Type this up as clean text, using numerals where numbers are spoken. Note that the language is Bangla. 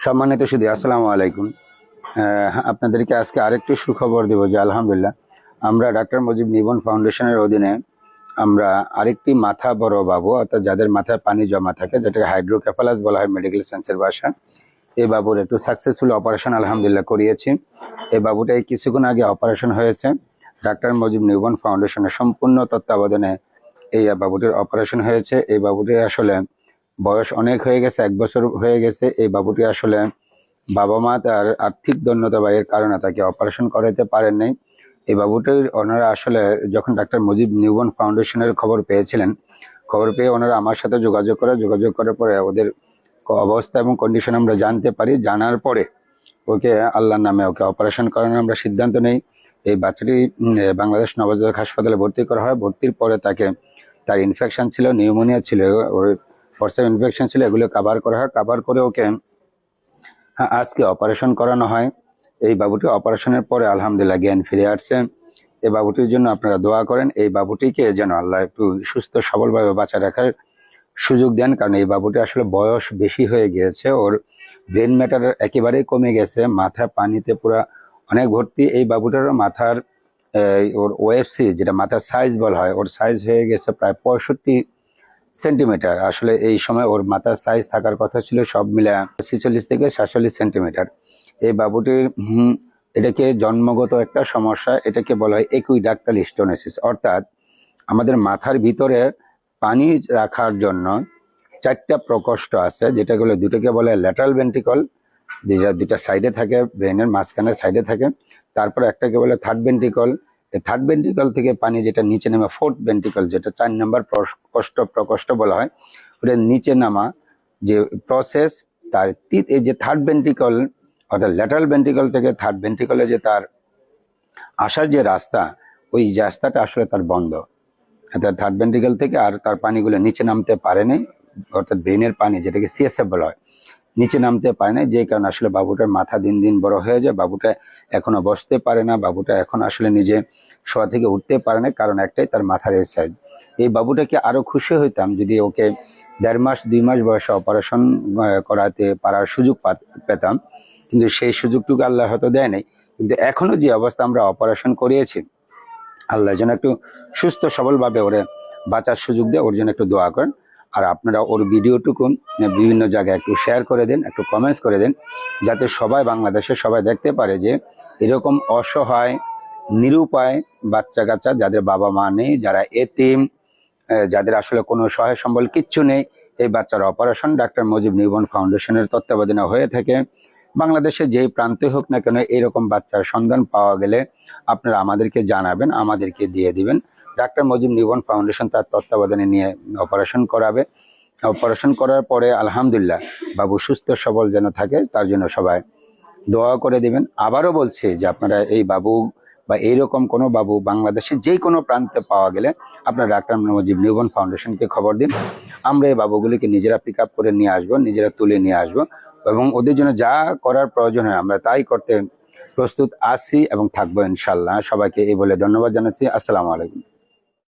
সম্মানিত সুধী, আসসালামু আলাইকুম। আপনাদেরকে আজকে আরেকটু সুখবর দেব যে আলহামদুলিল্লাহ আমরা ডাক্তার মুজিব নিবন ফাউন্ডেশনের অধীনে আমরা আরেকটি মাথা বড় বাবু, অর্থাৎ যাদের মাথায় পানি জমা থাকে, যেটাকে হাইড্রোকেফালাস বলা হয় মেডিকেল সায়েন্সের ভাষা, এই বাবুর একটু সাকসেসফুল অপারেশন আলহামদুলিল্লাহ করিয়েছি। এই বাবুটাই কিছুক্ষণ আগে অপারেশন হয়েছে। ডাক্তার মুজিব নিবন ফাউন্ডেশনের সম্পূর্ণ তত্ত্বাবধানে এই বাবুটির অপারেশন হয়েছে। এই বাবুটির আসলে বয়স অনেক হয়ে গেছে, 1 বছর হয়ে গেছে। এই বাবুটি আসলে বাবা মা তার আর্থিক দৈন্যতা বা এর কারণে তাকে অপারেশন করাতে পারেন নাই। এই বাবুটির ওনারা আসলে যখন ডাক্তার মুজিব নিউবর্ন ফাউন্ডেশনের খবর পেয়েছিলেন, খবর পেয়ে ওনারা আমার সাথে যোগাযোগ করার পরে ওদের অবস্থা এবং কন্ডিশন আমরা জানতে পারি। জানার পরে ওকে আল্লাহর নামে ওকে অপারেশন করানোর আমরা সিদ্ধান্ত নেই। এই বাচ্চাটি বাংলাদেশ নবজাতক হাসপাতালে ভর্তি করা হয়। ভর্তির পরে তার ইনফেকশন ছিল, নিউমোনিয়া ছিল, ওর ফরসেপ ইনফেকশন ছিল, এগুলো কাভার করা হয়। কাভার করে ওকে আজকে অপারেশন করানো হয়। এই বাবুটি অপারেশনের পরে আলহামদুলিল্লাহ জ্ঞান ফিরে আসছে। এই বাবুটির জন্য আপনারা দোয়া করেন। এই বাবুটিকে যেন আল্লাহ একটু সুস্থ সবলভাবে বাঁচা রাখার সুযোগ দেন, কারণ এই বাবুটি আসলে বয়স বেশি হয়ে গিয়েছে, ওর ব্রেন ম্যাটার একেবারেই কমে গেছে, মাথা পানিতে পুরা অনেক ভর্তি। এই বাবুটার মাথার ওর ওএফসি, যেটা মাথার সাইজ বলা হয়, ওর সাইজ হয়ে গেছে প্রায় 65 সেন্টিমিটার। আসলে এই সময় ওর মাথার সাইজ থাকার কথা ছিল সব মিলে 46 থেকে 47 সেন্টিমিটার। এই বাবুটির এটাকে জন্মগত একটা সমস্যা, এটাকে বলা হয় একুইডাক্টাল স্টোনোসিস, অর্থাৎ আমাদের মাথার ভিতরে পানি রাখার জন্য 4টা প্রকোষ্ঠ আছে, যেটাগুলো দুটোকে বলে ল্যাটারাল ভেন্ট্রিকল, দুটা সাইডে থাকে, ব্রেনের মাঝখানের সাইডে থাকে। তারপর একটাকে বলে থার্ড ভেন্ট্রিকল। এই থার্ড ভেন্ট্রিকল থেকে পানি যেটা নিচে নামে ফোর্থ ভেন্ট্রিকল, যেটা 4 নম্বর প্রকোষ্ঠ বলা হয়, ওটা নিচে নামা যে প্রসেস। তার এই যে থার্ড ভেন্ট্রিকল অর্থাৎ ল্যাটারাল ভেন্ট্রিকল থেকে থার্ড ভেন্ট্রিকলে যে তার আসার যে রাস্তা, ওই রাস্তাটা আসলে তার বন্ধ। অর্থাৎ থার্ড ভেন্ট্রিকল থেকে আর তার পানিগুলো নিচে নামতে পারেনি, অর্থাৎ ব্রেনের পানি যেটাকে সিএসএফ বলা হয়, নিচে নামতে পারে না। যে কারণে আসলে বাবুটার মাথা দিন দিন বড় হয়ে যায়। বাবুটা এখনো বসতে পারে না, বাবুটা এখন আসলে নিজে শোয়া থেকে উঠতে পারে না, কারণ একটাই, তার মাথার এই সাইজ। এই বাবুটাকে আরো খুশি হইতাম যদি ওকে 1.5 মাস 2 মাস বয়সে অপারেশন করাতে পারার সুযোগ পেতাম, কিন্তু সেই সুযোগটুকু আল্লাহ হয়তো দেয় নাই। কিন্তু এখনো যে অবস্থা আমরা অপারেশন করিয়েছি, আল্লাহ যেন একটু সুস্থ সবলভাবে ওরে বাঁচার সুযোগ দেয়, ওর জন্য একটু দোয়া করেন। আর আপনারা ওর ভিডিওটুকু বিভিন্ন জায়গায় একটু শেয়ার করে দেন, একটু কমেন্টস করে দেন, যাতে সবাই, বাংলাদেশে সবাই দেখতে পারে যে এরকম অসহায় নিরুপায় বাচ্চা কাচ্চা, যাদের বাবা মা নেই, যারা এতিম, যাদের আসলে কোনো সহায় সম্বল কিচ্ছু নেই, এই বাচ্চার অপারেশন ডাক্তার মুজিব নিবন ফাউন্ডেশনের তত্ত্বাবধানে হয়ে থাকে। বাংলাদেশে যেই প্রান্তে হোক না কেন, এরকম বাচ্চার সন্ধান পাওয়া গেলে আপনারা আমাদেরকে জানাবেন, আমাদেরকে দিয়ে দিবেন। ডাক্তার মুজিব নিবন ফাউন্ডেশন তার তত্ত্বাবধানে নিয়ে অপারেশন করাবে। অপারেশন করার পরে আলহামদুলিল্লাহ বাবু সুস্থ সবল যেন থাকে, তার জন্য সবাই দোয়া করে দিবেন। আবারও বলছি যে আপনারা এই বাবু বা এইরকম কোনো বাবু বাংলাদেশে যে কোনো প্রান্তে পাওয়া গেলে আপনারা ডাক্তার মুজিব নিবন ফাউন্ডেশনকে খবর দিন। আমরা এই বাবুগুলিকে নিজেরা পিক আপ করে নিয়ে আসবো, নিজেরা তুলে নিয়ে আসবো, এবং ওদের জন্য যা করার প্রয়োজন হয় আমরা তাই করতে প্রস্তুত আছি এবং থাকবো ইনশাল্লাহ। সবাইকে এই বলে ধন্যবাদ জানাচ্ছি। আসসালামু আলাইকুম।